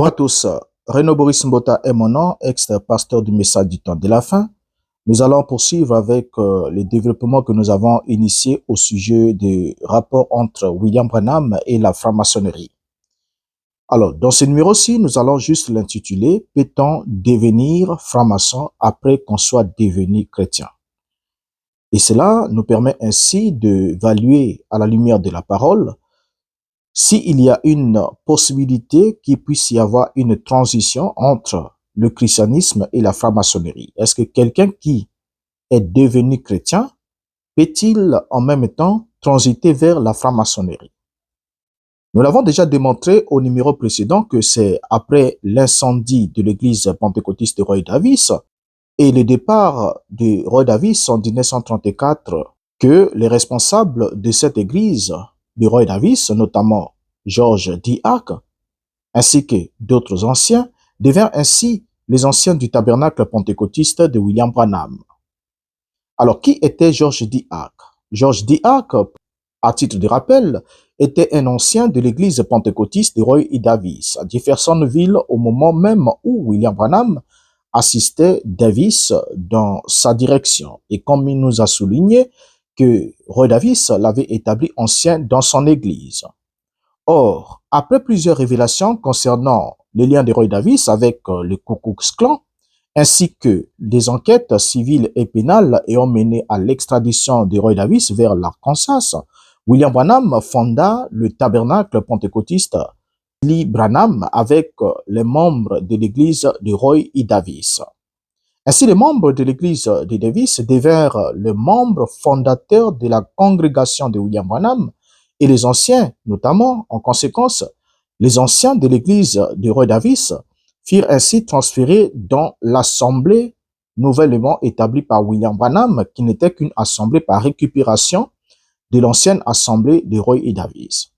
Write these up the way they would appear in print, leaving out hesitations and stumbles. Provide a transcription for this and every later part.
Bonjour à tous, Renaud Boris Mbota est mon nom, ex-pasteur du message du temps de la fin. Nous allons poursuivre avec les développements que nous avons initiés au sujet du rapport entre William Branham et la franc-maçonnerie. Alors, dans ce numéro-ci, nous allons juste l'intituler « Peut-on devenir franc-maçon après qu'on soit devenu chrétien ?» Et cela nous permet ainsi d'évaluer à la lumière de la parole s'il y a une possibilité qu'il puisse y avoir une transition entre le christianisme et la franc-maçonnerie. Est-ce que quelqu'un qui est devenu chrétien peut-il en même temps transiter vers la franc-maçonnerie? Nous l'avons déjà démontré au numéro précédent que c'est après l'incendie de l'église pentecôtiste de Roy Davis et le départ de Roy Davis en 1934 que les responsables de cette église de Roy Davis, notamment George D. Ark, ainsi que d'autres anciens, devinrent ainsi les anciens du tabernacle pentecôtiste de William Branham. Alors, qui était George D. Ark? George D. Ark, à titre de rappel, était un ancien de l'église pentecôtiste de Roy Davis à Jeffersonville au moment même où William Branham assistait Davis dans sa direction. Et comme il nous a souligné que Roy Davis l'avait établi ancien dans son église. Or, après plusieurs révélations concernant les liens de Roy Davis avec le Ku Klux Klan, ainsi que des enquêtes civiles et pénales ayant mené à l'extradition de Roy Davis vers l'Arkansas, William Branham fonda le tabernacle pentecôtiste Billy Branham avec les membres de l'église de Roy Davis. Ainsi, les membres de l'église de Davis devinrent les membres fondateurs de la congrégation de William Branham et les anciens, notamment, en conséquence, les anciens de l'église de Roy Davis firent ainsi transférés dans l'assemblée nouvellement établie par William Branham, qui n'était qu'une assemblée par récupération de l'ancienne assemblée de Roy Davis.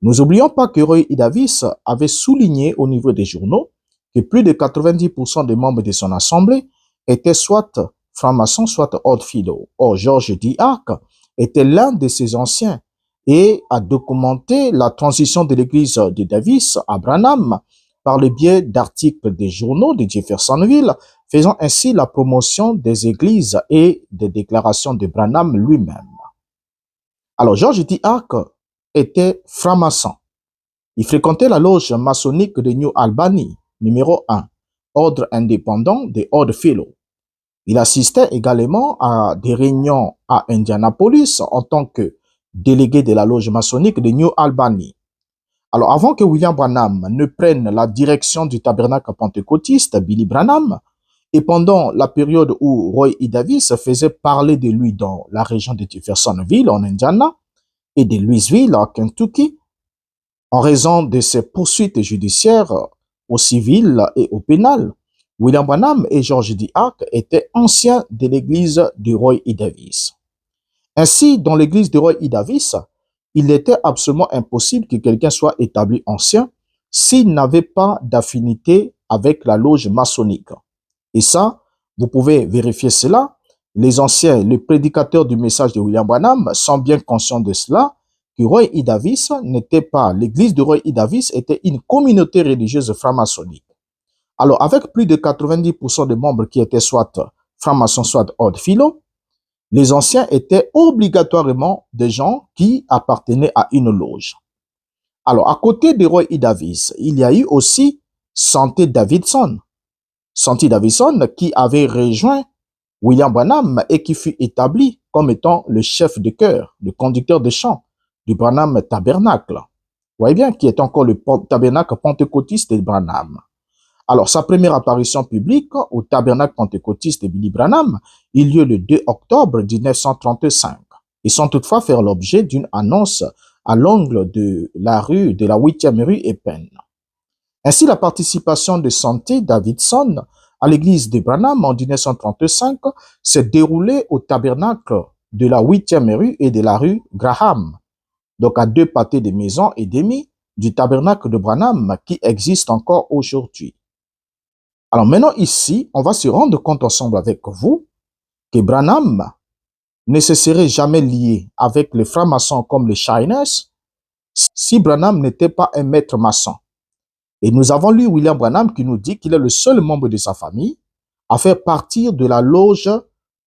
Nous n'oublions pas que Roy Davis avait souligné au niveau des journaux que plus de 90% des membres de son assemblée étaient soit francs-maçons, soit Odd Fellows. Or, George D. Ark était l'un de ces anciens et a documenté la transition de l'église de Davis à Branham par le biais d'articles des journaux de Jeffersonville, faisant ainsi la promotion des églises et des déclarations de Branham lui-même. Alors, George D. Ark était franc-maçon. Il fréquentait la loge maçonnique de New Albany, numéro 1, ordre indépendant des Odd Fellows. Il assistait également à des réunions à Indianapolis en tant que délégué de la loge maçonnique de New Albany. Alors, avant que William Branham ne prenne la direction du tabernacle pentecôtiste Billy Branham, et pendant la période où Roy Davis faisait parler de lui dans la région de Jeffersonville, en Indiana, et de Louisville, en Kentucky, en raison de ses poursuites judiciaires au civil et au pénal, William Branham et George D. Ark étaient anciens de l'église de Roy Davis. Ainsi, dans l'église de Roy Davis, il était absolument impossible que quelqu'un soit établi ancien s'il n'avait pas d'affinité avec la loge maçonnique. Et ça, vous pouvez vérifier cela. Les anciens, les prédicateurs du message de William Branham sont bien conscients de cela, que Roy Davis n'était pas, l'église de Roy Davis était une communauté religieuse franc-maçonnique. Alors, avec plus de 90% de membres qui étaient soit francs-maçons, soit Odd Fellows, les anciens étaient obligatoirement des gens qui appartenaient à une loge. Alors, à côté de Roy Davis, il y a eu aussi Santé Davidson. Santé Davidson qui avait rejoint William Branham et qui fut établi comme étant le chef de chœur, le conducteur de chant du Branham Tabernacle. Vous voyez bien, qui est encore le tabernacle pentecôtiste de Branham. Alors, sa première apparition publique au tabernacle pentecôtiste de Billy Branham eut lieu le 2 octobre 1935. Ils sont toutefois fait l'objet d'une annonce à l'angle de la rue de la 8e rue et Penn. Ainsi, la participation de Santé Davidson à l'église de Branham en 1935 s'est déroulée au tabernacle de la 8e rue et de la rue Graham, donc à 2 pâtés de maisons et demi du tabernacle de Branham qui existe encore aujourd'hui. Alors maintenant ici, on va se rendre compte ensemble avec vous que Branham ne se serait jamais lié avec les francs-maçons comme les Shiners si Branham n'était pas un maître maçon. Et nous avons lu William Branham qui nous dit qu'il est le seul membre de sa famille à faire partie de la loge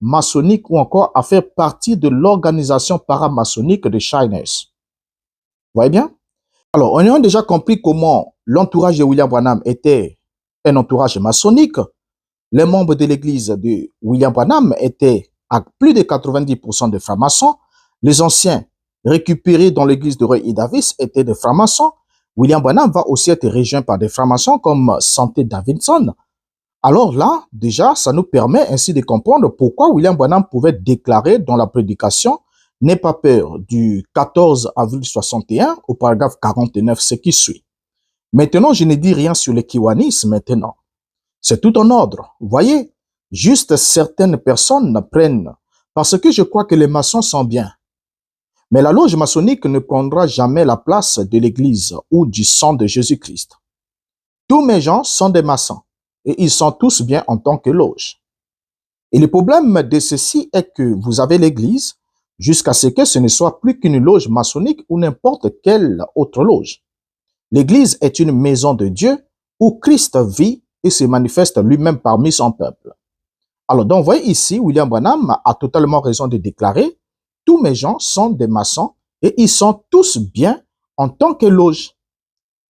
maçonnique ou encore à faire partie de l'organisation paramaçonnique de Shiners. Vous voyez bien? Alors, on a déjà compris comment l'entourage de William Branham était un entourage maçonnique. Les membres de l'église de William Branham étaient à plus de 90% de francs-maçons. Les anciens récupérés dans l'église de Roy E. Davis étaient des francs-maçons. William Branham va aussi être rejoint par des francs-maçons comme Santé Davidson. Alors là, déjà, ça nous permet ainsi de comprendre pourquoi William Branham pouvait déclarer dans la prédication « N'aie pas peur » du 14 avril 61 au paragraphe 49, ce qui suit. Maintenant, je ne dis rien sur le kiwanisme maintenant. C'est tout en ordre. Vous voyez, juste certaines personnes prennent parce que je crois que les maçons sont bien. Mais la loge maçonnique ne prendra jamais la place de l'église ou du sang de Jésus-Christ. Tous mes gens sont des maçons et ils sont tous bien en tant que loge. Et le problème de ceci est que vous avez l'église jusqu'à ce que ce ne soit plus qu'une loge maçonnique ou n'importe quelle autre loge. L'église est une maison de Dieu où Christ vit et se manifeste lui-même parmi son peuple. Alors, donc, vous voyez ici, William Branham a totalement raison de déclarer « Tous mes gens sont des maçons et ils sont tous bien en tant que loge. »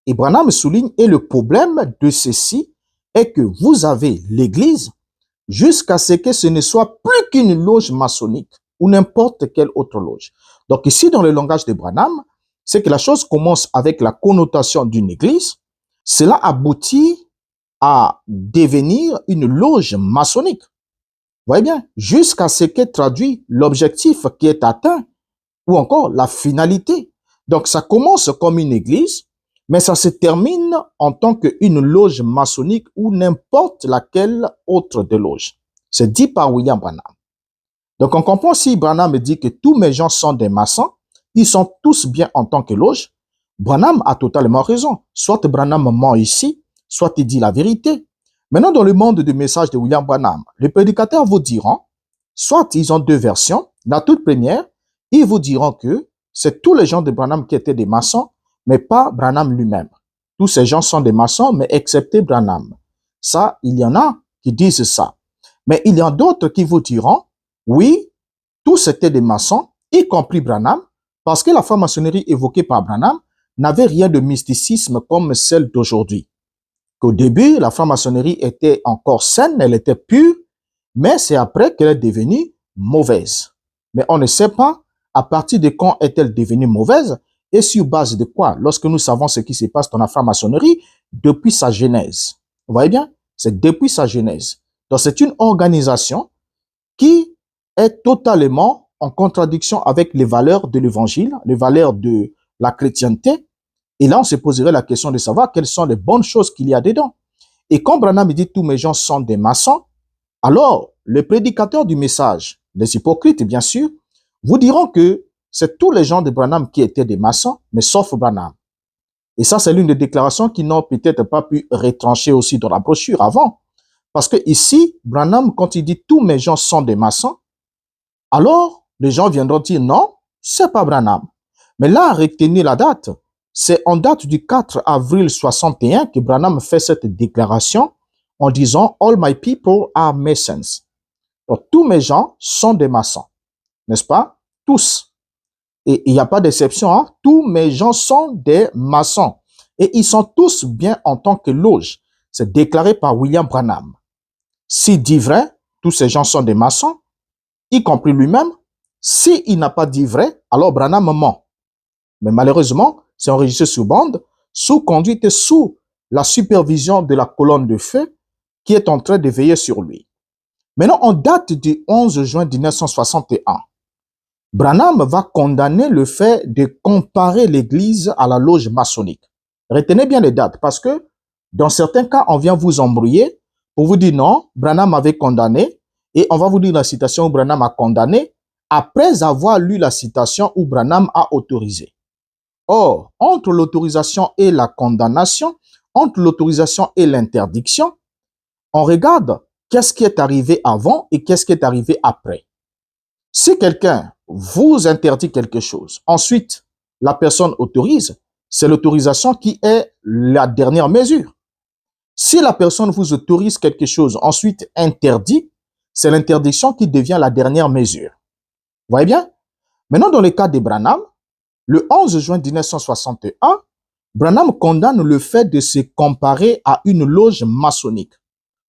Et Branham souligne « Et le problème de ceci est que vous avez l'église jusqu'à ce que ce ne soit plus qu'une loge maçonnique ou n'importe quelle autre loge. » Donc ici, dans le langage de Branham, c'est que la chose commence avec la connotation d'une église. Cela aboutit à devenir une loge maçonnique. Vous voyez bien, jusqu'à ce qu'est traduit l'objectif qui est atteint ou encore la finalité. Donc ça commence comme une église, mais ça se termine en tant qu'une loge maçonnique ou n'importe laquelle autre de loge. C'est dit par William Branham. Donc on comprend si Branham dit que tous mes gens sont des maçons, ils sont tous bien en tant que loge. Branham a totalement raison. Soit Branham ment ici, soit il dit la vérité. Maintenant, dans le monde du message de William Branham, les prédicateurs vous diront, soit ils ont deux versions. La toute première, ils vous diront que c'est tous les gens de Branham qui étaient des maçons, mais pas Branham lui-même. Tous ces gens sont des maçons, mais excepté Branham. Ça, il y en a qui disent ça. Mais il y en a d'autres qui vous diront, oui, tous étaient des maçons, y compris Branham, parce que la franc-maçonnerie évoquée par Branham n'avait rien de mysticisme comme celle d'aujourd'hui. Qu'au début, la franc-maçonnerie était encore saine, elle était pure, mais c'est après qu'elle est devenue mauvaise. Mais on ne sait pas à partir de quand est-elle devenue mauvaise et sur base de quoi, lorsque nous savons ce qui se passe dans la franc-maçonnerie depuis sa genèse. Vous voyez bien? C'est depuis sa genèse. Donc c'est une organisation qui est totalement en contradiction avec les valeurs de l'évangile, les valeurs de la chrétienté. Et là, on se poserait la question de savoir quelles sont les bonnes choses qu'il y a dedans. Et quand Branham dit tous mes gens sont des maçons, alors les prédicateurs du message, les hypocrites bien sûr, vous diront que c'est tous les gens de Branham qui étaient des maçons, mais sauf Branham. Et ça, c'est l'une des déclarations qui n'ont peut-être pas pu retrancher aussi dans la brochure avant. Parce que ici, Branham, quand il dit tous mes gens sont des maçons, alors les gens viendront dire non, c'est pas Branham. Mais là, retenez la date. C'est en date du 4 avril 61 que Branham fait cette déclaration en disant « All my people are masons ». Donc, tous mes gens sont des maçons, n'est-ce pas? Tous. Et il n'y a pas d'exception, hein? Tous mes gens sont des maçons. Et ils sont tous bien en tant que loge. C'est déclaré par William Branham. S'il dit vrai, tous ces gens sont des maçons, y compris lui-même. S'il n'a pas dit vrai, alors Branham ment. Mais malheureusement, c'est enregistré sur bande, sous conduite et sous la supervision de la colonne de feu qui est en train de veiller sur lui. Maintenant, en date du 11 juin 1961, Branham va condamner le fait de comparer l'Église à la loge maçonnique. Retenez bien les dates parce que dans certains cas, on vient vous embrouiller pour vous dire non, Branham avait condamné et on va vous dire la citation où Branham a condamné après avoir lu la citation où Branham a autorisé. Or, entre l'autorisation et la condamnation, entre l'autorisation et l'interdiction, on regarde qu'est-ce qui est arrivé avant et qu'est-ce qui est arrivé après. Si quelqu'un vous interdit quelque chose, ensuite la personne autorise, c'est l'autorisation qui est la dernière mesure. Si la personne vous autorise quelque chose, ensuite interdit, c'est l'interdiction qui devient la dernière mesure. Vous voyez bien? Maintenant, dans le cas de Branham, le 11 juin 1961, Branham condamne le fait de se comparer à une loge maçonnique.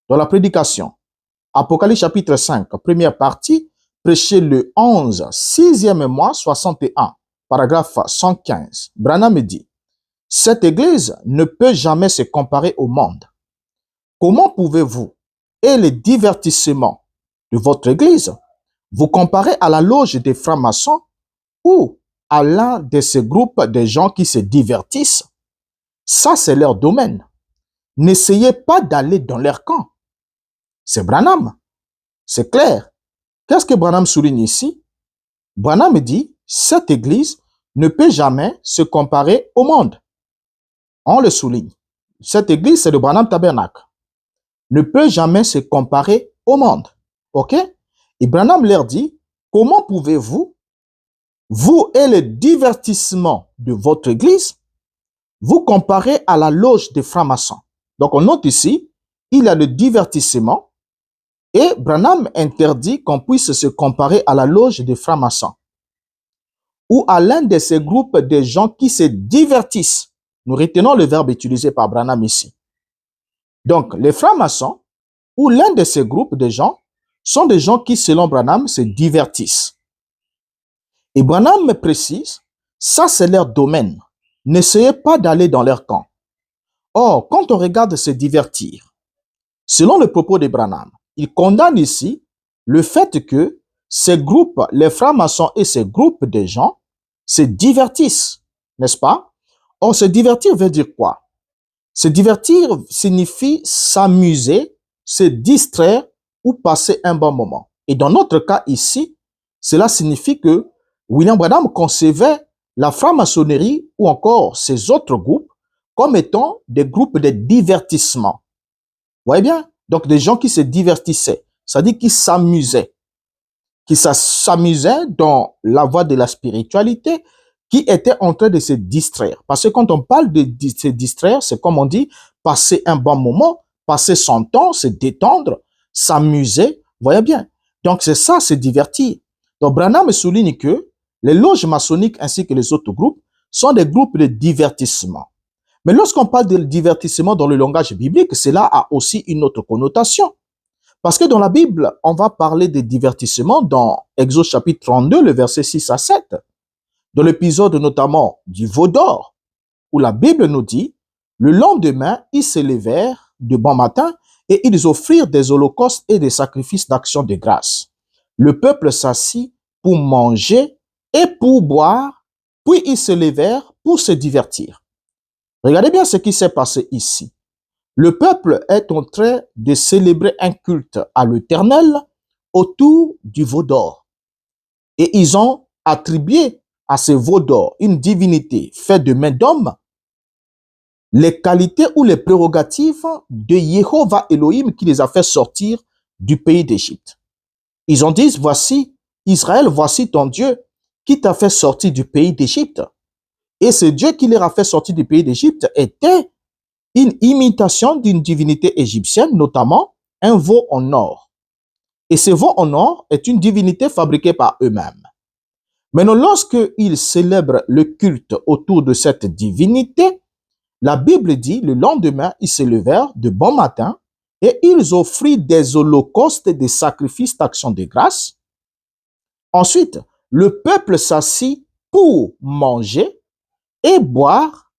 Dans la prédication, Apocalypse chapitre 5, première partie, prêché le 11, 6e mois 61, paragraphe 115. Branham dit, « Cette église ne peut jamais se comparer au monde. Comment pouvez-vous et les divertissements de votre église vous comparer à la loge des francs-maçons ou à l'un de ces groupes de gens qui se divertissent? Ça, c'est leur domaine. N'essayez pas d'aller dans leur camp. » C'est Branham. C'est clair. Qu'est-ce que Branham souligne ici? Branham dit, cette église ne peut jamais se comparer au monde. On le souligne. Cette église, c'est le Branham Tabernacle. Ne peut jamais se comparer au monde. OK? Et Branham leur dit, comment pouvez-vous, vous et le divertissement de votre église, vous comparer à la loge des francs-maçons? Donc, on note ici, il y a le divertissement et Branham interdit qu'on puisse se comparer à la loge des francs-maçons ou à l'un de ces groupes de gens qui se divertissent. Nous retenons le verbe utilisé par Branham ici. Donc, les francs-maçons ou l'un de ces groupes de gens sont des gens qui, selon Branham, se divertissent. Et Branham me précise, ça c'est leur domaine. N'essayez pas d'aller dans leur camp. Or, quand on regarde se divertir, selon le propos de Branham, il condamne ici le fait que ces groupes, les francs-maçons et ces groupes de gens, se divertissent, n'est-ce pas? Or, se divertir veut dire quoi? Se divertir signifie s'amuser, se distraire ou passer un bon moment. Et dans notre cas ici, cela signifie que William Branham concevait la franc-maçonnerie ou encore ces autres groupes comme étant des groupes de divertissement. Vous voyez bien? Donc des gens qui se divertissaient, c'est-à-dire qui s'amusaient dans la voie de la spiritualité, qui étaient en train de se distraire. Parce que quand on parle de se distraire, c'est comme on dit, passer un bon moment, passer son temps, se détendre, s'amuser, vous voyez bien. Donc c'est ça, se divertir. Donc Branham souligne que les loges maçonniques ainsi que les autres groupes sont des groupes de divertissement. Mais lorsqu'on parle de divertissement dans le langage biblique, cela a aussi une autre connotation. Parce que dans la Bible, on va parler de divertissement dans Exode chapitre 32, le verset 6 à 7. Dans l'épisode notamment du veau d'or, où la Bible nous dit, le lendemain, ils se levèrent de bon matin et ils offrirent des holocaustes et des sacrifices d'action de grâce. Le peuple s'assit pour manger et pour boire, puis ils se levèrent pour se divertir. Regardez bien ce qui s'est passé ici. Le peuple est en train de célébrer un culte à l'Éternel autour du veau d'or. Et ils ont attribué à ce veau d'or une divinité faite de main d'homme, les qualités ou les prérogatives de Jéhovah Elohim qui les a fait sortir du pays d'Égypte. Ils ont dit, voici Israël, voici ton Dieu qui t'a fait sortir du pays d'Égypte. Et ce Dieu qui leur a fait sortir du pays d'Égypte était une imitation d'une divinité égyptienne, notamment un veau en or. Et ce veau en or est une divinité fabriquée par eux-mêmes. Maintenant, lorsqu'ils célèbrent le culte autour de cette divinité, la Bible dit, le lendemain, ils se levèrent de bon matin et ils offrirent des holocaustes et des sacrifices d'action de grâce. Ensuite, le peuple s'assit pour manger et boire,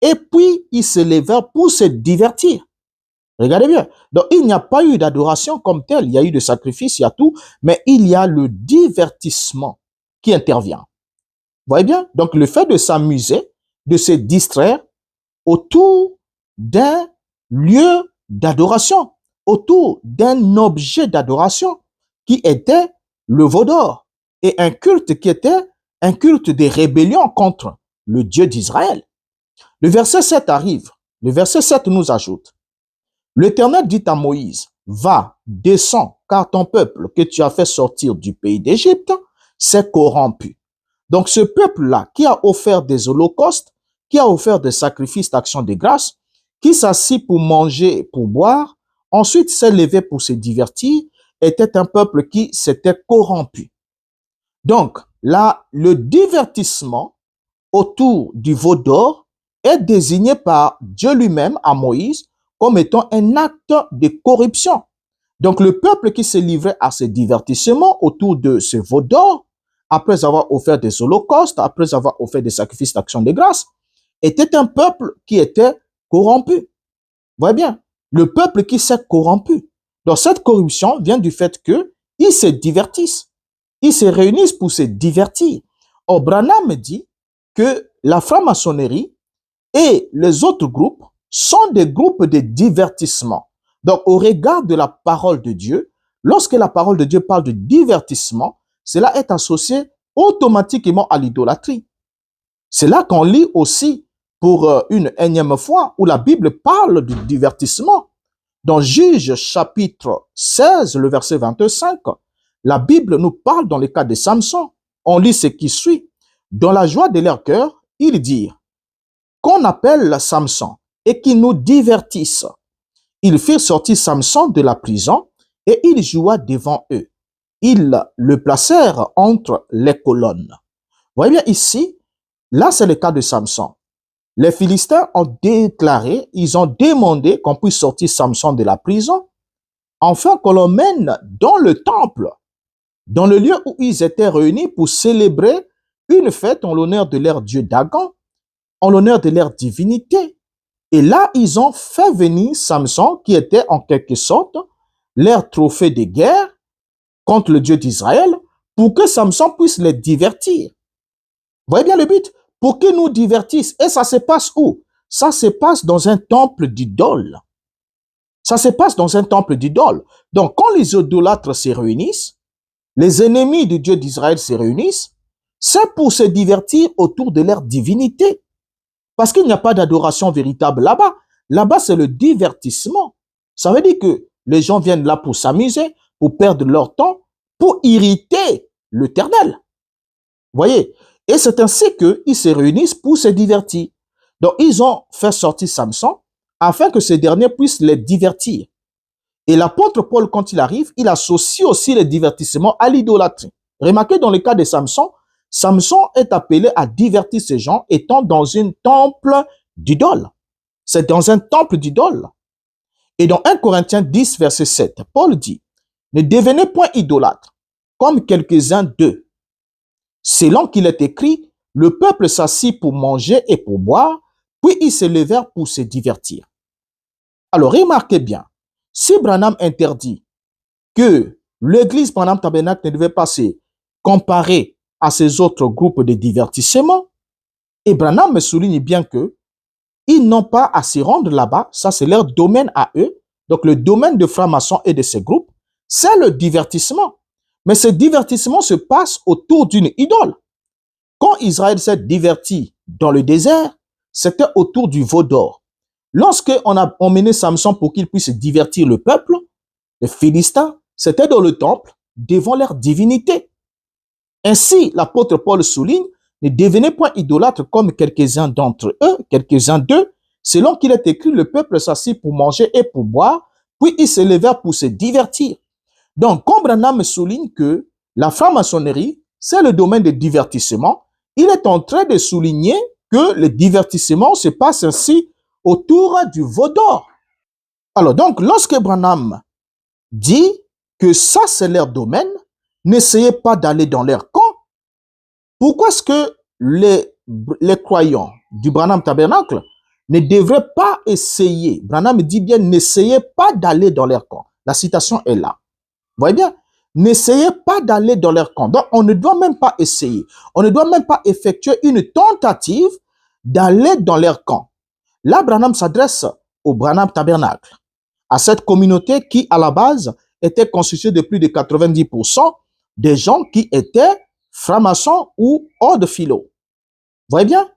et puis ils se levèrent pour se divertir. Regardez bien. Donc, il n'y a pas eu d'adoration comme telle. Il y a eu de sacrifices, il y a tout, mais il y a le divertissement qui intervient. Vous voyez bien? Donc, le fait de s'amuser, de se distraire autour d'un lieu d'adoration, autour d'un objet d'adoration qui était le veau d'or et un culte qui était un culte de rébellion contre le Dieu d'Israël. Le verset 7 arrive. Le verset 7 nous ajoute. L'Éternel dit à Moïse, va, descends, car ton peuple que tu as fait sortir du pays d'Égypte s'est corrompu. Donc ce peuple-là qui a offert des holocaustes, qui a offert des sacrifices d'action de grâce, qui s'assit pour manger et pour boire, ensuite s'est levé pour se divertir, était un peuple qui s'était corrompu. Donc, là, le divertissement autour du veau d'or est désigné par Dieu lui-même à Moïse comme étant un acte de corruption. Donc, le peuple qui se livrait à ce divertissement autour de ce veau d'or, après avoir offert des holocaustes, après avoir offert des sacrifices d'action de grâce, était un peuple qui était corrompu. Vous voyez bien, le peuple qui s'est corrompu. Donc, cette corruption vient du fait qu'ils se divertissent. Ils se réunissent pour se divertir. Or, Branham dit que la franc-maçonnerie et les autres groupes sont des groupes de divertissement. Donc, au regard de la parole de Dieu, lorsque la parole de Dieu parle de divertissement, cela est associé automatiquement à l'idolâtrie. C'est là qu'on lit aussi pour une énième fois où la Bible parle du divertissement. Dans Juge chapitre 16, le verset 25, la Bible nous parle dans le cas de Samson. On lit ce qui suit. Dans la joie de leur cœur, ils dirent qu'on appelle Samson et qui nous divertissent. Ils firent sortir Samson de la prison et il joua devant eux. Ils le placèrent entre les colonnes. Vous voyez bien ici, là c'est le cas de Samson. Les Philistins ont déclaré, ils ont demandé qu'on puisse sortir Samson de la prison, afin qu'on l'emmène dans le temple, dans le lieu où ils étaient réunis pour célébrer une fête en l'honneur de leur dieu Dagon, en l'honneur de leur divinité. Et là, ils ont fait venir Samson, qui était en quelque sorte leur trophée de guerre contre le Dieu d'Israël, pour que Samson puisse les divertir. Vous voyez bien le but? Pour qu'ils nous divertissent. Et ça se passe où? Ça se passe dans un temple d'idole. Ça se passe dans un temple d'idole. Donc, quand les idolâtres se réunissent, les ennemis du Dieu d'Israël se réunissent, c'est pour se divertir autour de leur divinité. Parce qu'il n'y a pas d'adoration véritable là-bas. Là-bas, c'est le divertissement. Ça veut dire que les gens viennent là pour s'amuser, pour perdre leur temps, pour irriter l'Éternel. Vous voyez? Et c'est ainsi qu'ils se réunissent pour se divertir. Donc, ils ont fait sortir Samson afin que ce dernier puisse les divertir. Et l'apôtre Paul, quand il arrive, il associe aussi le divertissement à l'idolâtrie. Remarquez dans le cas de Samson, Samson est appelé à divertir ces gens étant dans un temple d'idole. C'est dans un temple d'idole. Et dans 1 Corinthiens 10, verset 7, Paul dit, « Ne devenez point idolâtres, comme quelques-uns d'eux. Selon qu'il est écrit, le peuple s'assit pour manger et pour boire, puis ils se levèrent pour se divertir. » Alors, remarquez bien, si Branham interdit que l'église Branham Tabernacle ne devait pas se comparer à ces autres groupes de divertissement, et Branham me souligne bien que ils n'ont pas à s'y rendre là-bas, ça c'est leur domaine à eux. Donc le domaine de francs-maçons et de ces groupes, c'est le divertissement. Mais ce divertissement se passe autour d'une idole. Quand Israël s'est diverti dans le désert, c'était autour du veau d'or. Lorsqu'on a emmené Samson pour qu'il puisse divertir le peuple, les Philistins, c'était dans le temple, devant leur divinité. Ainsi, l'apôtre Paul souligne, ne devenez point idolâtres comme quelques-uns d'entre eux, quelques-uns d'eux, selon qu'il est écrit, le peuple s'assit pour manger et pour boire, puis ils se levèrent pour se divertir. Donc, comme Branham souligne que la franc-maçonnerie, c'est le domaine des divertissements, il est en train de souligner que le divertissement se passe ainsi autour du veau d'or. Alors, donc, lorsque Branham dit que ça, c'est leur domaine, n'essayez pas d'aller dans leur camp. Pourquoi est-ce que les croyants du Branham Tabernacle ne devraient pas essayer? Branham dit bien, n'essayez pas d'aller dans leur camp. La citation est là. Vous voyez bien? N'essayez pas d'aller dans leur camp. Donc, on ne doit même pas essayer. On ne doit même pas effectuer une tentative d'aller dans leur camp. Là, Branham s'adresse au Branham Tabernacle, à cette communauté qui, à la base, était constituée de plus de 90% des gens qui étaient francs-maçons ou hors de philo. Vous voyez bien?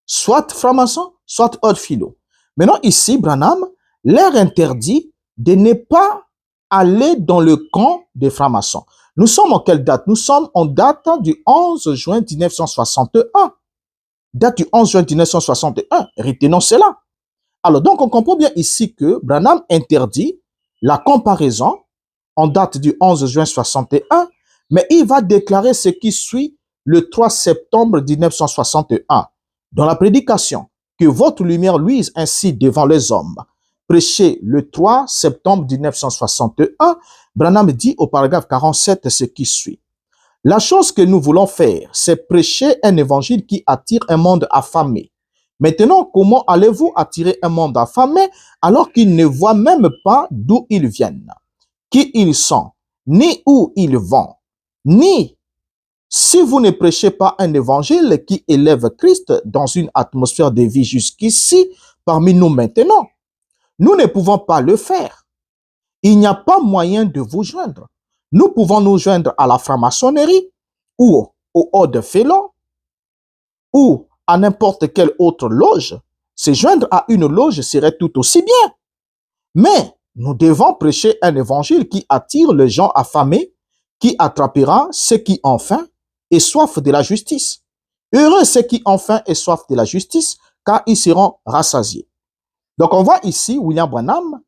Soit francs-maçons, soit hors de philo. Maintenant, ici, Branham leur interdit de ne pas aller dans le camp des francs-maçons. Nous sommes en quelle date? Nous sommes en date du 11 juin 1961. date du 11 juin 1961. Retenons cela. Alors, donc, on comprend bien ici que Branham interdit la comparaison en date du 11 juin 61, mais il va déclarer ce qui suit le 3 septembre 1961 dans la prédication que votre lumière luise ainsi devant les hommes. Prêché le 3 septembre 1961, Branham dit au paragraphe 47 ce qui suit. La chose que nous voulons faire, c'est prêcher un évangile qui attire un monde affamé. Maintenant, comment allez-vous attirer un monde affamé alors qu'ils ne voient même pas d'où ils viennent, qui ils sont, ni où ils vont, ni si vous ne prêchez pas un évangile qui élève Christ dans une atmosphère de vie jusqu'ici parmi nous maintenant. Nous ne pouvons pas le faire. Il n'y a pas moyen de vous joindre. Nous pouvons nous joindre à la franc-maçonnerie ou au Ordre de Félon ou à n'importe quelle autre loge. Se joindre à une loge serait tout aussi bien. Mais nous devons prêcher un évangile qui attire les gens affamés, qui attrapera ceux qui ont faim et soif de la justice. Heureux ceux qui ont faim et soif de la justice, car ils seront rassasiés. Donc on voit ici William Branham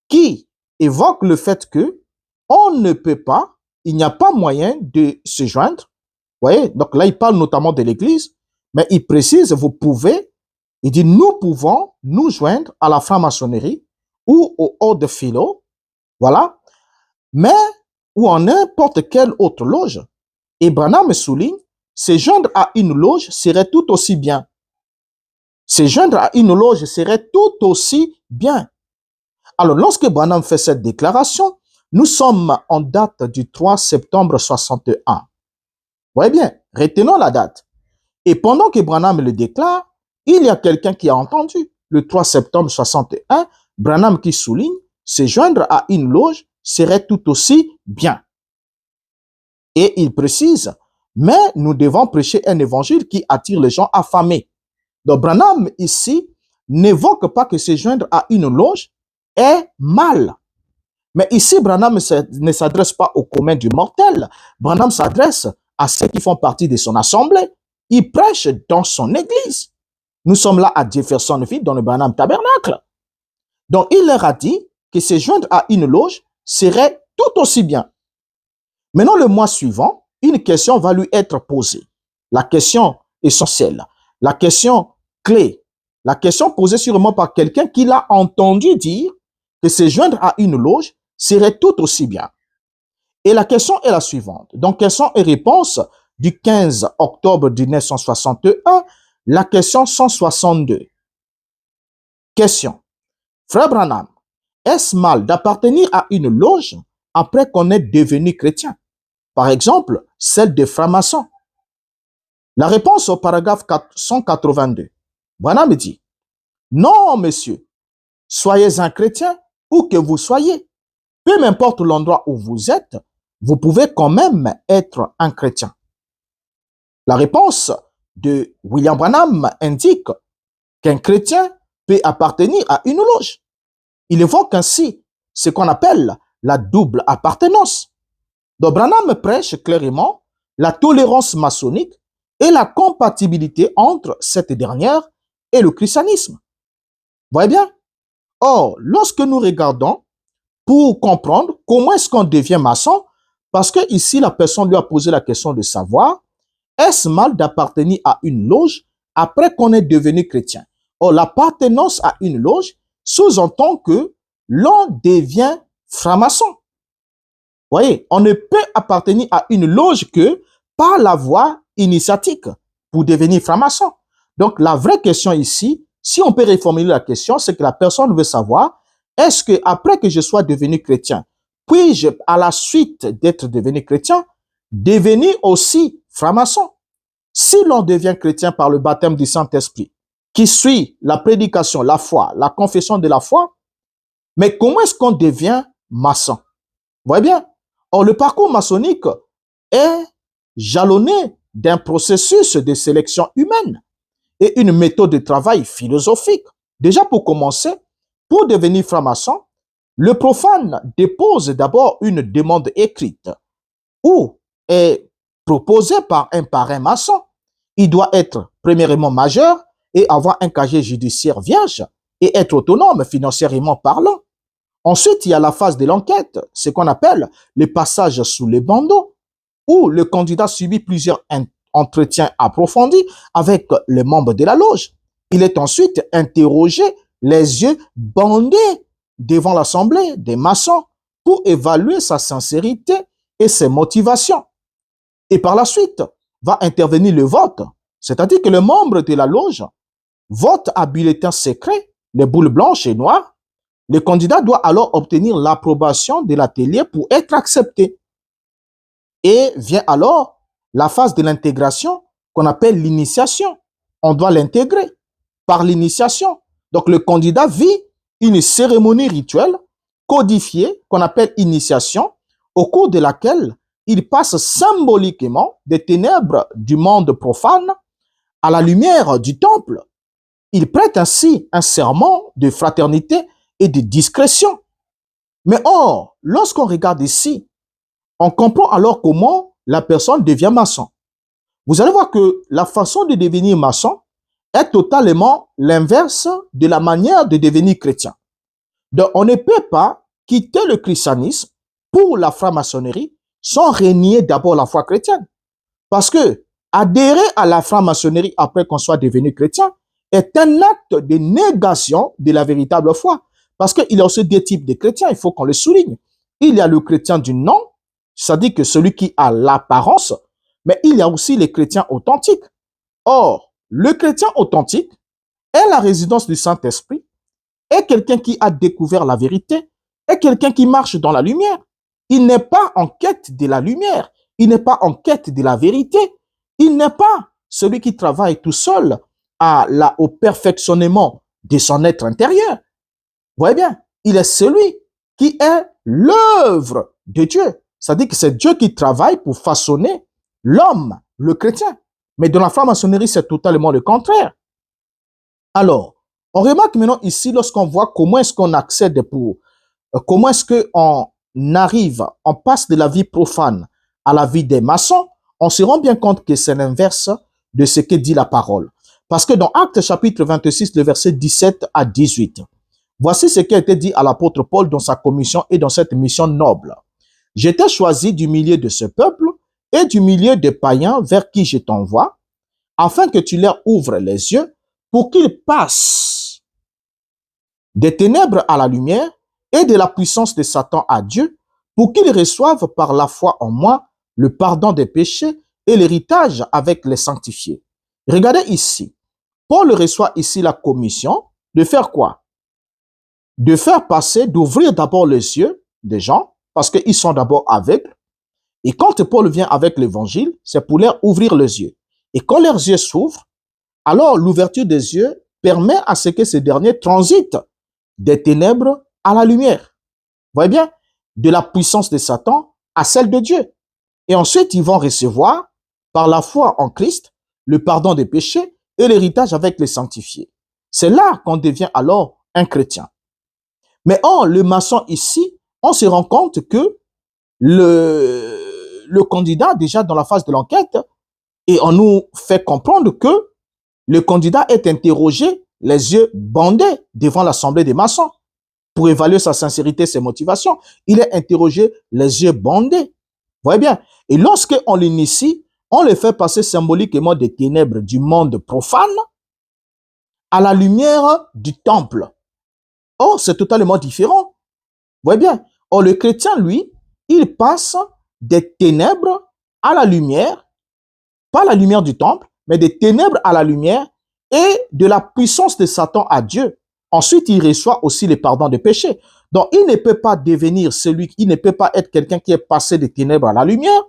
qui évoque le fait que on ne peut pas, il n'y a pas moyen de se joindre. Vous voyez, donc là il parle notamment de l'Église, mais il précise, vous pouvez, il dit nous pouvons nous joindre à la franc-maçonnerie ou au Ordre de Félon, voilà, mais ou en n'importe quelle autre loge. Et Branham souligne, se joindre à une loge serait tout aussi bien. Se joindre à une loge serait tout aussi bien. Alors, lorsque Branham fait cette déclaration, nous sommes en date du 3 septembre 61. Vous voyez bien, retenons la date. Et pendant que Branham le déclare, il y a quelqu'un qui a entendu. Le 3 septembre 61, Branham qui souligne, se joindre à une loge serait tout aussi bien. Et il précise, mais nous devons prêcher un évangile qui attire les gens affamés. Donc Branham ici n'évoque pas que se joindre à une loge est mal. Mais ici, Branham ne s'adresse pas au commun du mortel. Branham s'adresse à ceux qui font partie de son assemblée. Il prêche dans son église. Nous sommes là à Jeffersonville, dans le Branham Tabernacle. Donc, il leur a dit que se joindre à une loge serait tout aussi bien. Maintenant, le mois suivant, une question va lui être posée. La question essentielle, la question clé, la question posée sûrement par quelqu'un qui l'a entendu dire que se joindre à une loge serait tout aussi bien. Et la question est la suivante. Donc, question et réponse du 15 octobre 1961, la question 162. Question. Frère Branham, est-ce mal d'appartenir à une loge après qu'on est devenu chrétien? Par exemple, celle des francs-maçons. La réponse au paragraphe 182. Branham dit, non, monsieur, soyez un chrétien où que vous soyez. Peu m'importe l'endroit où vous êtes, vous pouvez quand même être un chrétien. La réponse de William Branham indique qu'un chrétien peut appartenir à une loge. Il évoque ainsi ce qu'on appelle la double appartenance. Donc Branham prêche clairement la tolérance maçonnique et la compatibilité entre cette dernière et le christianisme. Vous voyez bien? Or, lorsque nous regardons pour comprendre comment est-ce qu'on devient maçon, parce que ici la personne lui a posé la question de savoir, est-ce mal d'appartenir à une loge après qu'on est devenu chrétien? Or, l'appartenance à une loge sous-entend que l'on devient franc-maçon. Vous voyez, on ne peut appartenir à une loge que par la voie initiatique pour devenir franc-maçon. Donc, la vraie question ici, si on peut reformuler la question, c'est que la personne veut savoir, est-ce que après que je sois devenu chrétien, puis-je, à la suite d'être devenu chrétien, devenir aussi franc-maçon? Si l'on devient chrétien par le baptême du Saint-Esprit, qui suit la prédication, la foi, la confession de la foi, mais comment est-ce qu'on devient maçon? Vous voyez bien? Or, le parcours maçonnique est jalonné d'un processus de sélection humaine et une méthode de travail philosophique. Déjà, pour commencer, pour devenir franc-maçon, le profane dépose d'abord une demande écrite ou est proposée par un parrain maçon il doit être premièrement majeur et avoir un casier judiciaire vierge et être autonome financièrement parlant. Ensuite, il y a la phase de l'enquête, ce qu'on appelle le passage sous les bandeaux, où le candidat subit plusieurs entretiens approfondis avec les membres de la loge. Il est ensuite interrogé, les yeux bandés devant l'assemblée des maçons pour évaluer sa sincérité et ses motivations. Et par la suite, va intervenir le vote, c'est-à-dire que les membres de la loge votent à bulletin secret, les boules blanches et noires. Le candidat doit alors obtenir l'approbation de l'atelier pour être accepté. Et vient alors la phase de l'intégration qu'on appelle l'initiation. On doit l'intégrer par l'initiation. Donc le candidat vit une cérémonie rituelle codifiée qu'on appelle initiation, au cours de laquelle il passe symboliquement des ténèbres du monde profane à la lumière du temple. Il prête ainsi un serment de fraternité et de discrétion. Mais or, lorsqu'on regarde ici, on comprend alors comment la personne devient maçon. Vous allez voir que la façon de devenir maçon est totalement l'inverse de la manière de devenir chrétien. Donc, on ne peut pas quitter le christianisme pour la franc-maçonnerie sans renier d'abord la foi chrétienne. Parce que adhérer à la franc-maçonnerie après qu'on soit devenu chrétien est un acte de négation de la véritable foi. Parce qu'il y a aussi deux types de chrétiens, il faut qu'on le souligne. Il y a le chrétien du nom, c'est-à-dire que celui qui a l'apparence, mais il y a aussi les chrétiens authentiques. Or, le chrétien authentique est la résidence du Saint-Esprit, est quelqu'un qui a découvert la vérité, est quelqu'un qui marche dans la lumière. Il n'est pas en quête de la lumière, il n'est pas en quête de la vérité, il n'est pas celui qui travaille tout seul au perfectionnement de son être intérieur. Vous voyez bien, il est celui qui est l'œuvre de Dieu. C'est-à-dire que c'est Dieu qui travaille pour façonner l'homme, le chrétien. Mais dans la franc-maçonnerie, c'est totalement le contraire. Alors, on remarque maintenant ici, lorsqu'on voit comment est-ce qu'on accède comment est-ce qu'on arrive, on passe de la vie profane à la vie des maçons, on se rend bien compte que c'est l'inverse de ce que dit la parole. Parce que dans Actes chapitre 26, le verset 17 à 18, voici ce qui a été dit à l'apôtre Paul dans sa commission et dans cette mission noble. J'étais choisi du milieu de ce peuple et du milieu des païens vers qui je t'envoie, afin que tu leur ouvres les yeux pour qu'ils passent des ténèbres à la lumière et de la puissance de Satan à Dieu, pour qu'ils reçoivent par la foi en moi le pardon des péchés et l'héritage avec les sanctifiés. Regardez ici, Paul reçoit ici la commission de faire quoi? De faire passer, d'ouvrir d'abord les yeux des gens, parce qu'ils sont d'abord aveugles. Et quand Paul vient avec l'évangile, c'est pour leur ouvrir les yeux. Et quand leurs yeux s'ouvrent, alors l'ouverture des yeux permet à ce que ces derniers transitent des ténèbres à la lumière. Vous voyez bien? De la puissance de Satan à celle de Dieu. Et ensuite, ils vont recevoir, par la foi en Christ, le pardon des péchés et l'héritage avec les sanctifiés. C'est là qu'on devient alors un chrétien. Mais le maçon ici, on se rend compte que le candidat, déjà dans la phase de l'enquête, et on nous fait comprendre que le candidat est interrogé, les yeux bandés devant l'assemblée des maçons, pour évaluer sa sincérité, ses motivations. Il est interrogé, les yeux bandés. Vous voyez bien? Et lorsqu'on l'initie, on le fait passer symboliquement des ténèbres du monde profane à la lumière du temple. Or, c'est totalement différent. Vous voyez bien? Or, le chrétien, lui, il passe des ténèbres à la lumière, pas la lumière du temple, mais des ténèbres à la lumière et de la puissance de Satan à Dieu. Ensuite, il reçoit aussi le pardon des péchés. Donc, il ne peut pas devenir il ne peut pas être quelqu'un qui est passé des ténèbres à la lumière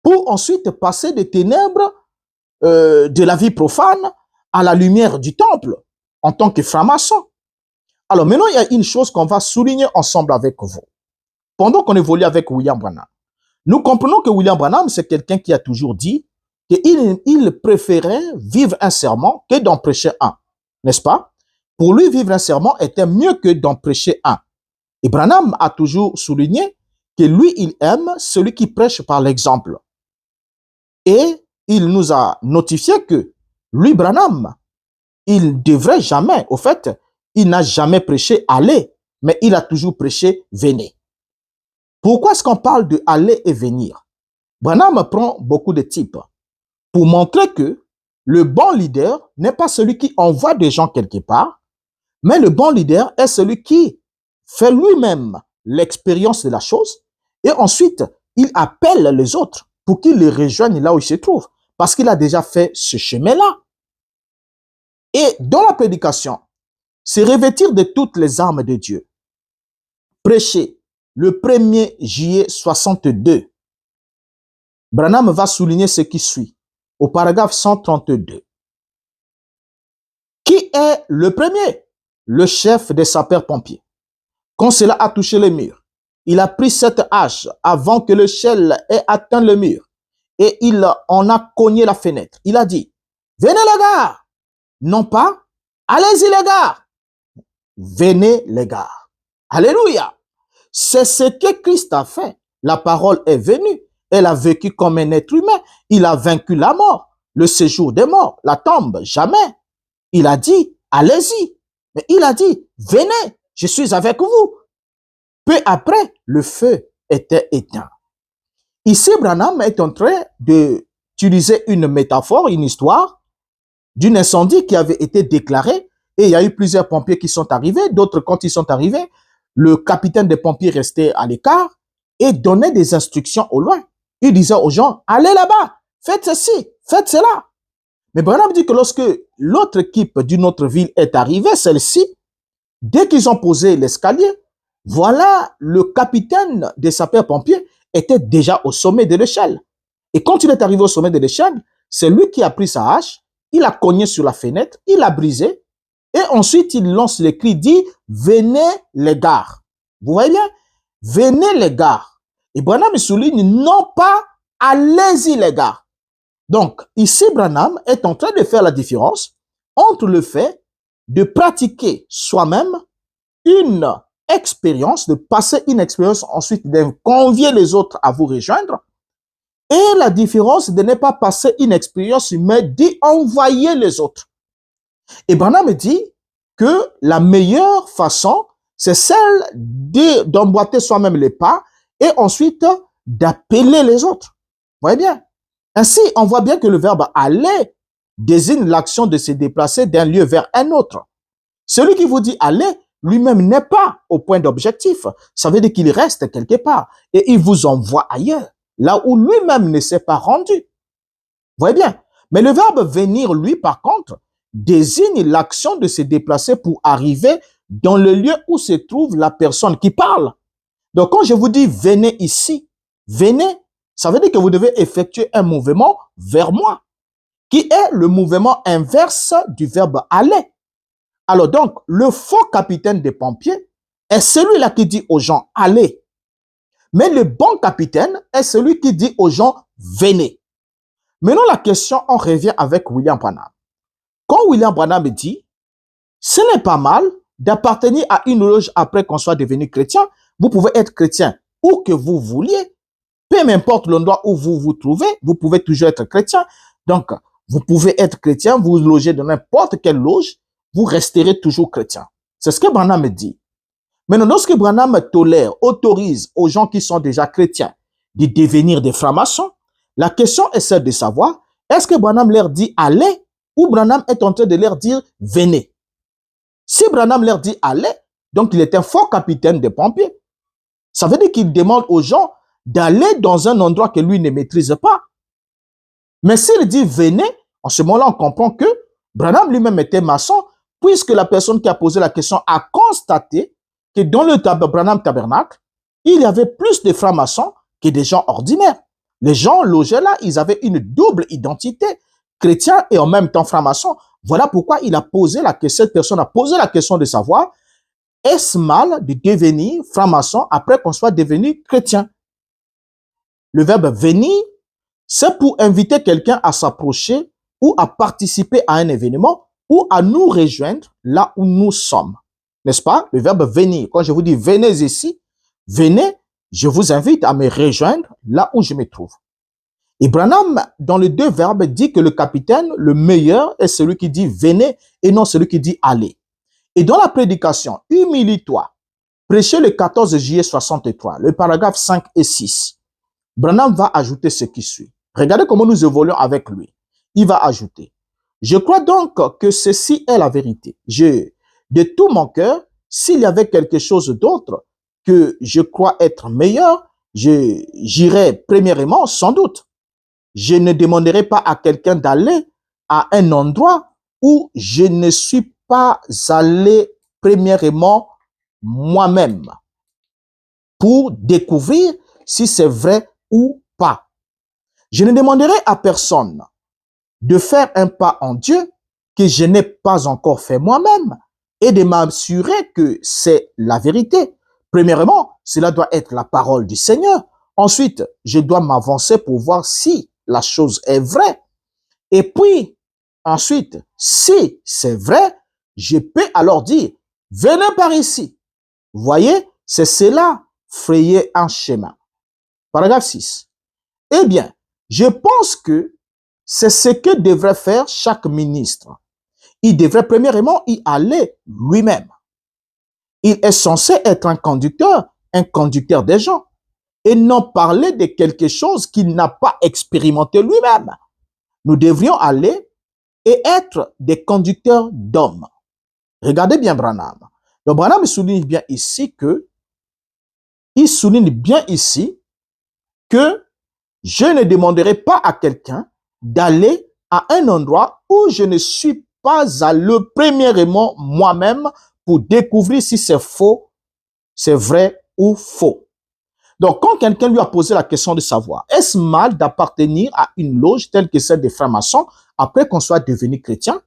pour ensuite passer des ténèbres de la vie profane à la lumière du temple en tant que franc-maçon. Alors, maintenant, il y a une chose qu'on va souligner ensemble avec vous. Pendant qu'on évolue avec William Branham, nous comprenons que William Branham, c'est quelqu'un qui a toujours dit qu'il préférait vivre un serment que d'en prêcher un. N'est-ce pas? Pour lui, vivre un serment était mieux que d'en prêcher un. Et Branham a toujours souligné que lui, il aime celui qui prêche par l'exemple. Et il nous a notifié que lui, Branham, il devrait jamais, au fait, il n'a jamais prêché aller, mais il a toujours prêché venez. Pourquoi est-ce qu'on parle de aller et venir? Branham prend beaucoup de types pour montrer que le bon leader n'est pas celui qui envoie des gens quelque part, mais le bon leader est celui qui fait lui-même l'expérience de la chose et ensuite il appelle les autres pour qu'ils les rejoignent là où ils se trouvent parce qu'il a déjà fait ce chemin-là. Et dans la prédication, c'est revêtir de toutes les armes de Dieu. Prêcher le 1er juillet 62. Branham va souligner ce qui suit au paragraphe 132. Qui est le premier? Le chef des sapeurs-pompiers. Quand cela a touché le mur, il a pris cette hache avant que l'échelle ait atteint le mur et il en a cogné la fenêtre. Il a dit, venez les gars, non pas, allez-y les gars, venez les gars. Alléluia. C'est ce que Christ a fait. La parole est venue. Elle a vécu comme un être humain. Il a vaincu la mort, le séjour des morts, la tombe, jamais. Il a dit, allez-y. Mais il a dit, venez, je suis avec vous. Peu après, le feu était éteint. Ici, Branham est en train d'utiliser une métaphore, une histoire d'un incendie qui avait été déclaré et il y a eu plusieurs pompiers qui sont arrivés. D'autres, quand ils sont arrivés, le capitaine des pompiers restait à l'écart et donnait des instructions au loin. Il disait aux gens, allez là-bas, faites ceci, faites cela. Mais Branham dit que lorsque l'autre équipe d'une autre ville est arrivée, celle-ci, dès qu'ils ont posé l'escalier, voilà, le capitaine des sapeurs-pompiers était déjà au sommet de l'échelle. Et quand il est arrivé au sommet de l'échelle, c'est lui qui a pris sa hache, il a cogné sur la fenêtre, il a brisé, et ensuite il lance le cri, dit, venez les gars. Vous voyez bien? Venez les gars. Et Branham souligne, non pas, allez-y les gars. Donc, ici, Branham est en train de faire la différence entre le fait de pratiquer soi-même une expérience, de passer une expérience, ensuite de convier les autres à vous rejoindre, et la différence de ne pas passer une expérience, mais d'y envoyer les autres. Et Branham dit que la meilleure façon, c'est celle d'emboîter soi-même les pas et ensuite d'appeler les autres. Vous voyez bien? Ainsi, on voit bien que le verbe aller désigne l'action de se déplacer d'un lieu vers un autre. Celui qui vous dit aller, lui-même n'est pas au point d'objectif. Ça veut dire qu'il reste quelque part et il vous envoie ailleurs, là où lui-même ne s'est pas rendu. Vous voyez bien? Mais le verbe venir, lui, par contre, désigne l'action de se déplacer pour arriver dans le lieu où se trouve la personne qui parle. Donc, quand je vous dis venez ici, venez, ça veut dire que vous devez effectuer un mouvement vers moi, qui est le mouvement inverse du verbe aller. Alors donc, le faux capitaine des pompiers est celui-là qui dit aux gens allez. Mais le bon capitaine est celui qui dit aux gens venez. Maintenant, la question, on revient avec William Branham. Quand William Branham dit, ce n'est pas mal d'appartenir à une loge après qu'on soit devenu chrétien. Vous pouvez être chrétien où que vous vouliez. Peu importe l'endroit où vous vous trouvez, vous pouvez toujours être chrétien. Donc, vous pouvez être chrétien, vous logez dans n'importe quelle loge, vous resterez toujours chrétien. C'est ce que Branham dit. Maintenant, lorsque Branham tolère, autorise aux gens qui sont déjà chrétiens de devenir des francs-maçons, la question est celle de savoir, est-ce que Branham leur dit allez ou Branham est en train de leur dire venez? Si Branham leur dit allez, donc il est un faux capitaine des pompiers. Ça veut dire qu'il demande aux gens d'aller dans un endroit que lui ne maîtrise pas. Mais s'il dit venez, en ce moment-là, on comprend que Branham lui-même était maçon, puisque la personne qui a posé la question a constaté que dans le Branham Tabernacle, il y avait plus de francs-maçons que des gens ordinaires. Les gens logés là, ils avaient une double identité, chrétien et en même temps franc-maçon. Voilà pourquoi il a posé la question, cette personne a posé la question de savoir, est-ce mal de devenir franc-maçon après qu'on soit devenu chrétien? Le verbe venir, c'est pour inviter quelqu'un à s'approcher ou à participer à un événement ou à nous rejoindre là où nous sommes. N'est-ce pas? Le verbe venir. Quand je vous dis venez ici, venez, je vous invite à me rejoindre là où je me trouve. Et Branham, dans les deux verbes, dit que le capitaine, le meilleur, est celui qui dit venez et non celui qui dit allez. Et dans la prédication, humilie-toi, prêché le 14 juillet 63, le paragraphe 5 et 6, Branham va ajouter ce qui suit. Regardez comment nous évoluons avec lui. Il va ajouter, je crois donc que ceci est la vérité. De tout mon cœur, s'il y avait quelque chose d'autre que je crois être meilleur, j'irais premièrement sans doute. Je ne demanderai pas à quelqu'un d'aller à un endroit où je ne suis pas allé premièrement moi-même pour découvrir si c'est vrai ou pas. Je ne demanderai à personne de faire un pas en Dieu que je n'ai pas encore fait moi-même et de m'assurer que c'est la vérité. Premièrement, cela doit être la parole du Seigneur. Ensuite, je dois m'avancer pour voir si la chose est vraie. Et puis, ensuite, si c'est vrai, je peux alors dire, venez par ici. Vous voyez, c'est cela, frayer un schéma. Paragraphe 6. Eh bien, je pense que c'est ce que devrait faire chaque ministre. Il devrait premièrement y aller lui-même. Il est censé être un conducteur des gens, et non parler de quelque chose qu'il n'a pas expérimenté lui-même. Nous devrions aller et être des conducteurs d'hommes. Regardez bien Branham. Donc Branham souligne bien ici que je ne demanderai pas à quelqu'un d'aller à un endroit où je ne suis pas allé premièrement moi-même pour découvrir si c'est faux, c'est vrai ou faux. Donc, quand quelqu'un lui a posé la question de savoir, est-ce mal d'appartenir à une loge telle que celle des francs-maçons après qu'on soit devenu chrétien?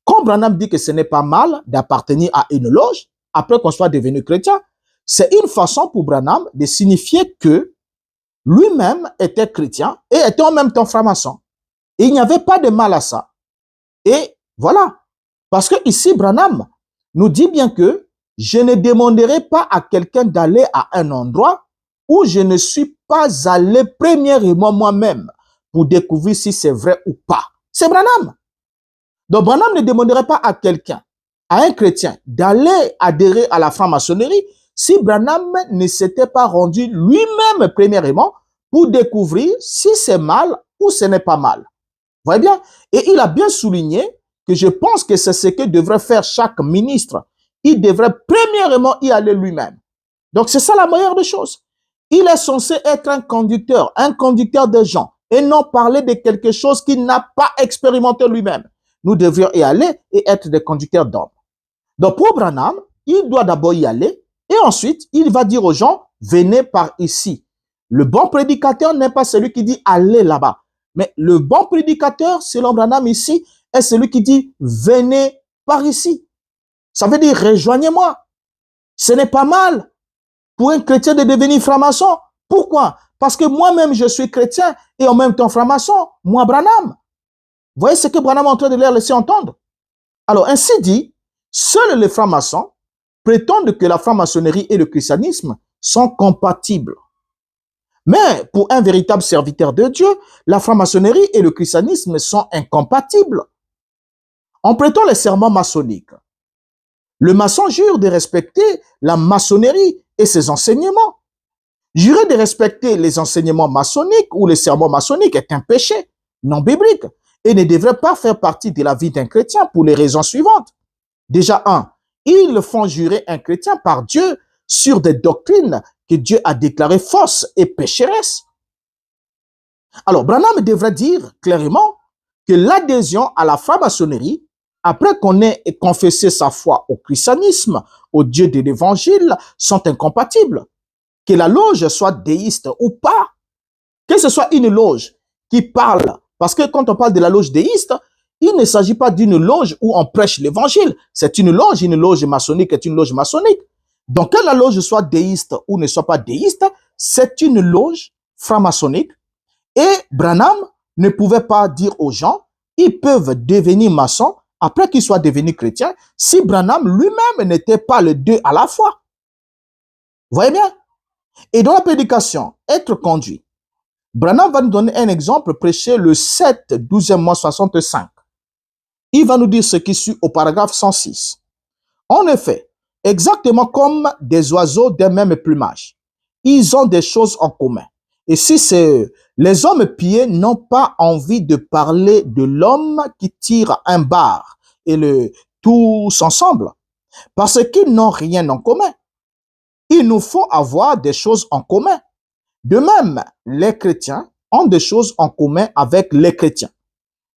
Quand Branham dit que ce n'est pas mal d'appartenir à une loge après qu'on soit devenu chrétien, c'est une façon pour Branham de signifier que lui-même était chrétien et était en même temps franc-maçon. Et il n'y avait pas de mal à ça. Et voilà. Parce que ici, Branham nous dit bien que je ne demanderai pas à quelqu'un d'aller à un endroit où je ne suis pas allé premièrement moi-même pour découvrir si c'est vrai ou pas. C'est Branham. Donc Branham ne demanderait pas à quelqu'un, à un chrétien, d'aller adhérer à la franc-maçonnerie si Branham ne s'était pas rendu lui-même premièrement pour découvrir si c'est mal ou ce n'est pas mal. Vous voyez bien? Et il a bien souligné que je pense que c'est ce que devrait faire chaque ministre. Il devrait premièrement y aller lui-même. Donc c'est ça la meilleure des choses. Il est censé être un conducteur des gens et non parler de quelque chose qu'il n'a pas expérimenté lui-même. Nous devrions y aller et être des conducteurs d'hommes. Donc pour Branham, il doit d'abord y aller et ensuite il va dire aux gens, venez par ici. Le bon prédicateur n'est pas celui qui dit allez là-bas. Mais le bon prédicateur, selon Branham ici, est celui qui dit venez par ici. Ça veut dire rejoignez-moi. Ce n'est pas mal pour un chrétien de devenir franc-maçon. Pourquoi? Parce que moi-même je suis chrétien et en même temps franc-maçon. Moi, Branham. Vous voyez ce que Branham est en train de leur laisser entendre? Alors, ainsi dit, seuls les francs-maçons prétendent que la franc-maçonnerie et le christianisme sont compatibles. Mais pour un véritable serviteur de Dieu, la franc-maçonnerie et le christianisme sont incompatibles. En prêtant les serments maçonniques, le maçon jure de respecter la maçonnerie et ses enseignements. Jurer de respecter les enseignements maçonniques ou les sermons maçonniques est un péché non biblique et ne devrait pas faire partie de la vie d'un chrétien pour les raisons suivantes. Déjà, ils font jurer un chrétien par Dieu sur des doctrines que Dieu a déclarées fausses et pécheresses. Alors, Branham devrait dire clairement que l'adhésion à la franc-maçonnerie, après qu'on ait confessé sa foi au christianisme, au Dieu de l'évangile, sont incompatibles. Que la loge soit déiste ou pas, que ce soit une loge qui parle, parce que quand on parle de la loge déiste, il ne s'agit pas d'une loge où on prêche l'évangile. C'est une loge maçonnique est une loge maçonnique. Donc, que la loge soit déiste ou ne soit pas déiste, c'est une loge franc-maçonnique. Et Branham ne pouvait pas dire aux gens, ils peuvent devenir maçons après qu'ils soient devenus chrétiens, si Branham lui-même n'était pas les deux à la fois. Vous voyez bien? Et dans la prédication, être conduit Branham va nous donner un exemple prêché le 7, 12e mois 65. Il va nous dire ce qui suit au paragraphe 106. En effet, exactement comme des oiseaux d'un même plumage, ils ont des choses en commun. Et si c'est les hommes pieux n'ont pas envie de parler de l'homme qui tire un bar et le tous ensemble, parce qu'ils n'ont rien en commun. Il nous faut avoir des choses en commun. De même, les chrétiens ont des choses en commun avec les chrétiens.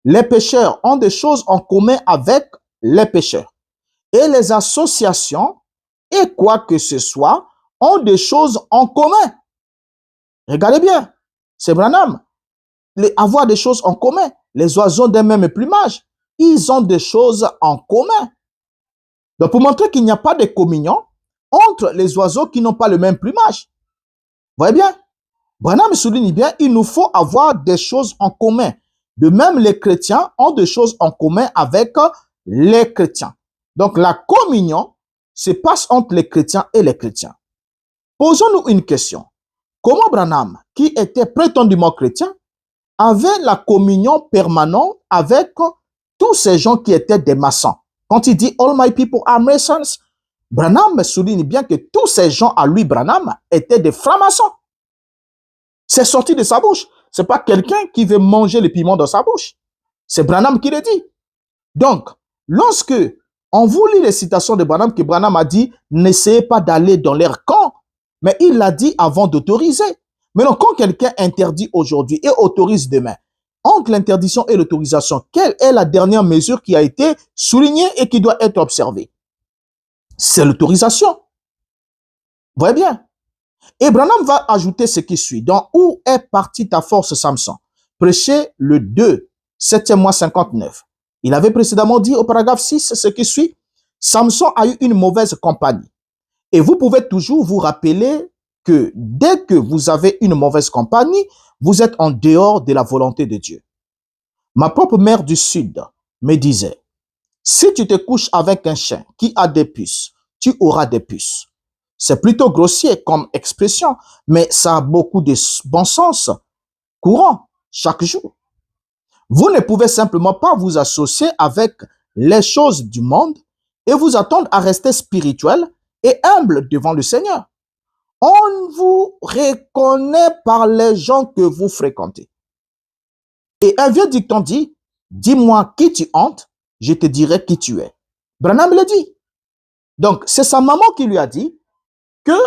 Les pécheurs ont des choses en commun avec les pécheurs. Et les associations, et quoi que ce soit, ont des choses en commun. Regardez bien, c'est Branham. Avoir des choses en commun. Les oiseaux d'un même plumage, ils ont des choses en commun. Donc, pour montrer qu'il n'y a pas de communion entre les oiseaux qui n'ont pas le même plumage. Vous voyez bien? Branham souligne bien, il nous faut avoir des choses en commun. De même, les chrétiens ont des choses en commun avec les chrétiens. Donc, la communion se passe entre les chrétiens et les chrétiens. Posons-nous une question. Comment Branham, qui était prétendument chrétien, avait la communion permanente avec tous ces gens qui étaient des maçons? Quand il dit « All my people are Masons », Branham souligne bien que tous ces gens à lui, Branham, étaient des francs-maçons. C'est sorti de sa bouche. Ce n'est pas quelqu'un qui veut manger le piment dans sa bouche. C'est Branham qui le dit. Donc, lorsque on vous lit les citations de Branham, que Branham a dit, n'essayez pas d'aller dans leur camp, mais il l'a dit avant d'autoriser. Maintenant, quand quelqu'un interdit aujourd'hui et autorise demain, entre l'interdiction et l'autorisation, quelle est la dernière mesure qui a été soulignée et qui doit être observée? C'est l'autorisation. Vous voyez bien? Et Branham va ajouter ce qui suit. Dans Où est partie ta force, Samson? Prêché le 2, 7e mois 59. Il avait précédemment dit au paragraphe 6 ce qui suit. Samson a eu une mauvaise compagnie. Et vous pouvez toujours vous rappeler que dès que vous avez une mauvaise compagnie, vous êtes en dehors de la volonté de Dieu. Ma propre mère du Sud me disait, si tu te couches avec un chien qui a des puces, tu auras des puces. C'est plutôt grossier comme expression, mais ça a beaucoup de bon sens courant chaque jour. Vous ne pouvez simplement pas vous associer avec les choses du monde et vous attendre à rester spirituel et humble devant le Seigneur. On vous reconnaît par les gens que vous fréquentez. Et un vieux dicton dit, dis-moi qui tu hantes, je te dirai qui tu es. Branham le dit. Donc, c'est sa maman qui lui a dit que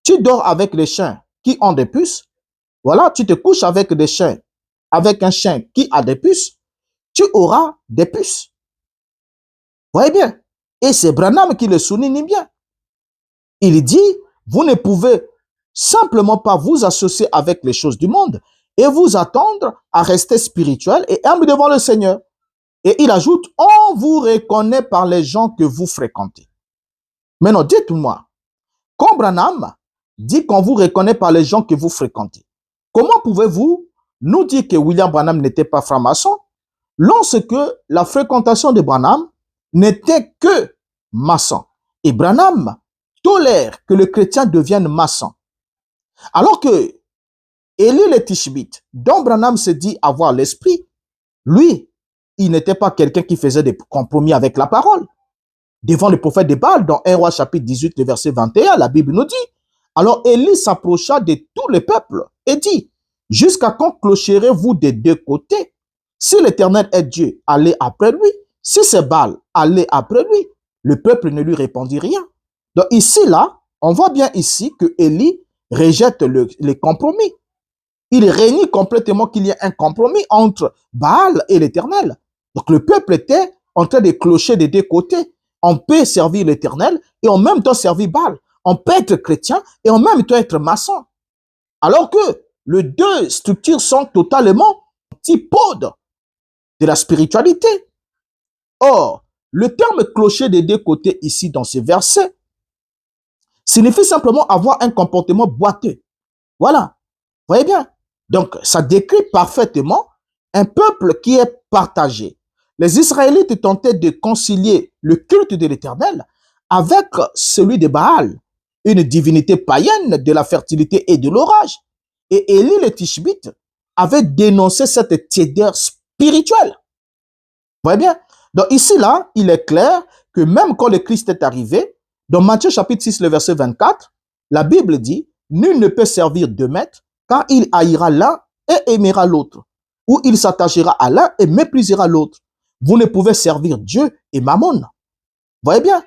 tu dors avec les chiens qui ont des puces. Voilà, tu te couches avec des chiens, avec un chien qui a des puces, tu auras des puces. Voyez bien. Et c'est Branham qui le souligne bien. Il dit, vous ne pouvez simplement pas vous associer avec les choses du monde et vous attendre à rester spirituel et humble devant le Seigneur. Et il ajoute, on vous reconnaît par les gens que vous fréquentez. Maintenant, dites-moi, quand Branham dit qu'on vous reconnaît par les gens que vous fréquentez, comment pouvez-vous nous dire que William Branham n'était pas franc-maçon lorsque la fréquentation de Branham n'était que maçon? Et Branham tolère que le chrétien devienne maçon. Alors que Élie le Tishbite, dont Branham se dit avoir l'esprit, lui, il n'était pas quelqu'un qui faisait des compromis avec la parole. Devant le prophète de Baal, dans 1 Roi chapitre 18, le verset 21, la Bible nous dit, alors Élie s'approcha de tout le peuple et dit, jusqu'à quand clocherez-vous des deux côtés? Si l'Éternel est Dieu, allez après lui. Si c'est Baal, allez après lui. Le peuple ne lui répondit rien. Donc ici, là, on voit bien ici que Élie rejette les compromis. Il renie complètement qu'il y ait un compromis entre Baal et l'Éternel. Donc le peuple était en train de clocher des deux côtés. On peut servir l'Éternel et en même temps servir Baal. On peut être chrétien et en même temps être maçon. Alors que les deux structures sont totalement antipodes de la spiritualité. Or, le terme clocher des deux côtés ici dans ces versets signifie simplement avoir un comportement boiteux. Voilà. Vous voyez bien? Donc, ça décrit parfaitement un peuple qui est partagé. Les Israélites tentaient de concilier le culte de l'Éternel avec celui de Baal, une divinité païenne de la fertilité et de l'orage. Et Élie le Tishbite avait dénoncé cette tiédeur spirituelle. Vous voyez bien? Donc ici, là, il est clair que même quand le Christ est arrivé, dans Matthieu chapitre 6, le verset 24, la Bible dit, nul ne peut servir deux maîtres, car il haïra l'un et aimera l'autre, ou il s'attachera à l'un et méprisera l'autre. Vous ne pouvez servir Dieu et Mammon. Vous voyez bien?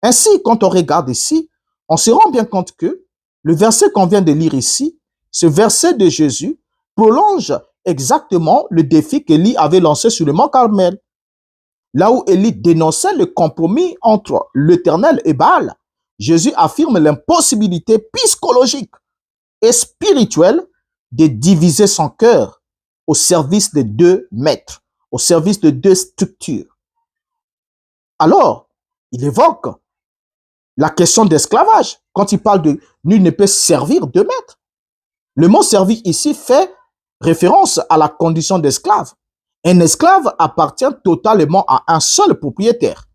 Ainsi, quand on regarde ici, on se rend bien compte que le verset qu'on vient de lire ici, ce verset de Jésus, prolonge exactement le défi qu'Élie avait lancé sur le mont Carmel. Là où Élie dénonçait le compromis entre l'Éternel et Baal, Jésus affirme l'impossibilité psychologique et spirituelle de diviser son cœur au service de deux maîtres, au service de deux structures. Alors, il évoque la question d'esclavage quand il parle de nul ne peut servir deux maîtres. Le mot servir ici fait référence à la condition d'esclave. Un esclave appartient totalement à un seul propriétaire.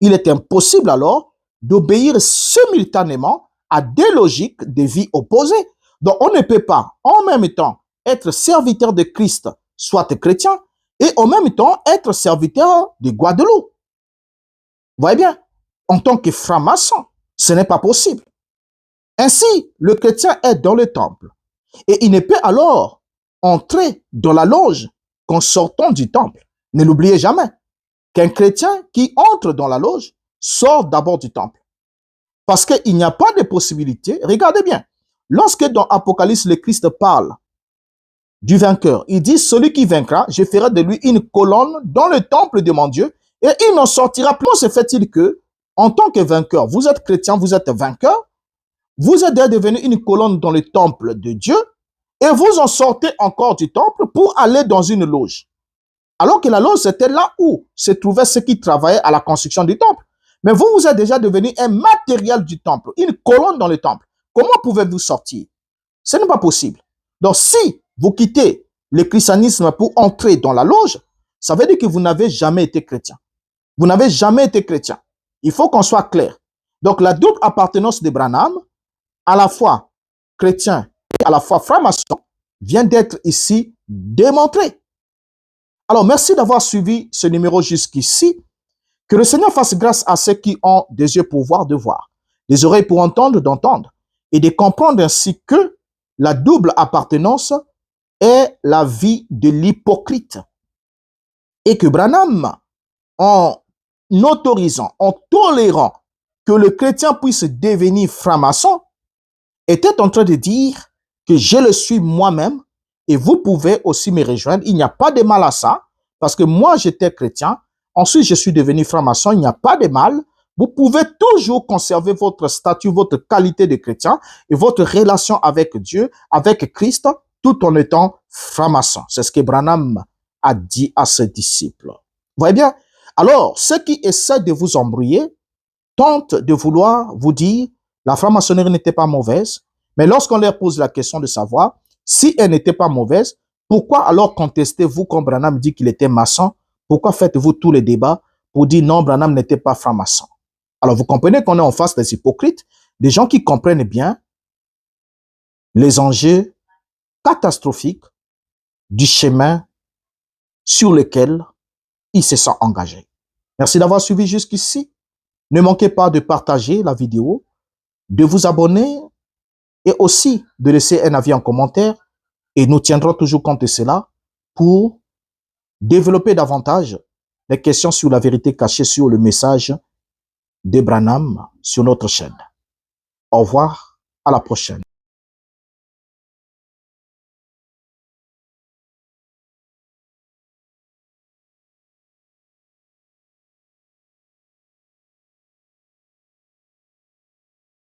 Il est impossible alors d'obéir simultanément à deux logiques de vie opposées. Donc, on ne peut pas en même temps être serviteur de Christ, soit chrétien, et en même temps être serviteur de Guadeloupe. Vous voyez bien? En tant que franc-maçon, ce n'est pas possible. Ainsi, le chrétien est dans le temple et il ne peut alors entrer dans la loge qu'en sortant du temple. Ne l'oubliez jamais qu'un chrétien qui entre dans la loge sort d'abord du temple. Parce qu'il n'y a pas de possibilité. Regardez bien. Lorsque dans Apocalypse, le Christ parle du vainqueur, il dit, celui qui vaincra, je ferai de lui une colonne dans le temple de mon Dieu et il n'en sortira plus. Comment se fait-il que, en tant que vainqueur, vous êtes chrétien, vous êtes vainqueur, vous êtes devenu une colonne dans le temple de Dieu et vous en sortez encore du temple pour aller dans une loge. Alors que la loge, c'était là où se trouvaient ceux qui travaillaient à la construction du temple. Mais vous, vous êtes déjà devenu un matériel du temple, une colonne dans le temple. Comment pouvez-vous sortir? Ce n'est pas possible. Donc, si vous quittez le christianisme pour entrer dans la loge, ça veut dire que vous n'avez jamais été chrétien. Vous n'avez jamais été chrétien. Il faut qu'on soit clair. Donc, la double appartenance de Branham, à la fois chrétien et à la fois franc-maçon, vient d'être ici démontrée. Alors, merci d'avoir suivi ce numéro jusqu'ici. Que le Seigneur fasse grâce à ceux qui ont des yeux pour voir, de voir, des oreilles pour entendre, d'entendre, et de comprendre ainsi que la double appartenance est la vie de l'hypocrite. Et que Branham, en autorisant, en tolérant que le chrétien puisse devenir franc-maçon, était en train de dire que je le suis moi-même et vous pouvez aussi me rejoindre. Il n'y a pas de mal à ça parce que moi, j'étais chrétien. Ensuite, je suis devenu franc-maçon. Il n'y a pas de mal. Vous pouvez toujours conserver votre statut, votre qualité de chrétien et votre relation avec Dieu, avec Christ, tout en étant franc-maçon. C'est ce que Branham a dit à ses disciples. Vous voyez bien? Alors, ceux qui essaient de vous embrouiller tentent de vouloir vous dire la franc-maçonnerie n'était pas mauvaise, mais lorsqu'on leur pose la question de savoir si elle n'était pas mauvaise, pourquoi alors contestez-vous quand Branham dit qu'il était maçon? Pourquoi faites-vous tous les débats pour dire non, Branham n'était pas franc-maçon? Alors, vous comprenez qu'on est en face des hypocrites, des gens qui comprennent bien les enjeux catastrophiques du chemin sur lequel ils se sont engagés. Merci d'avoir suivi jusqu'ici. Ne manquez pas de partager la vidéo, de vous abonner et aussi de laisser un avis en commentaire. Et nous tiendrons toujours compte de cela pour développer davantage les questions sur la vérité cachée sur le message de Branham sur notre chaîne. Au revoir, à la prochaine.